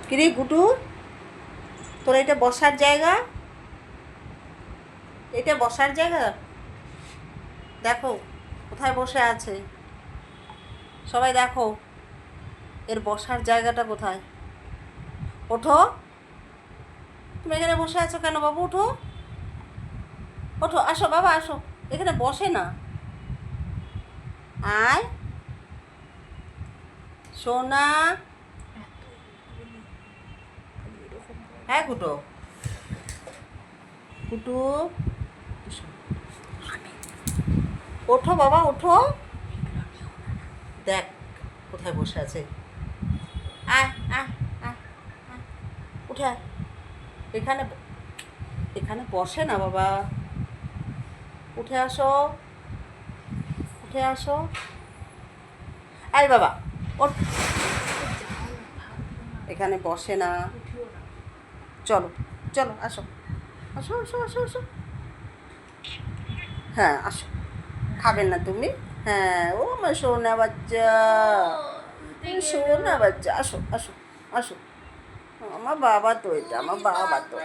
কিরে গুটু, তোর এটা বসার জায়গা? এটা বসার জায়গা? দেখো কোথায় বসে আছে, সবাই দেখো এর বসার জায়গাটা কোথায়। ওঠো, তুমি এখানে বসে আছো কেন বাবু? ওঠো ওঠো, আসো বাবা আসো, এখানে বসে না। আয় সোনা। হ্যাঁ গুটো, গুটু ওঠো বাবা ওঠো, দেখ কোথায় বসে আছে। আয় আয় আয় আয়, উঠে আয়। এখানে এখানে বসে না বাবা, উঠে আসো, উঠে আসো। আয় বাবা ওঠ, এখানে বসে না। চলো চলো আসো, আসো আসো আসো আসো। হ্যাঁ আসো, খাবেন না তুমি? হ্যাঁ ও আমার সোনা বাচ্চা, সোনা বাচ্চা, আসো আসো আসো। আমার বাবা তো, এটা আমার বাবা তো।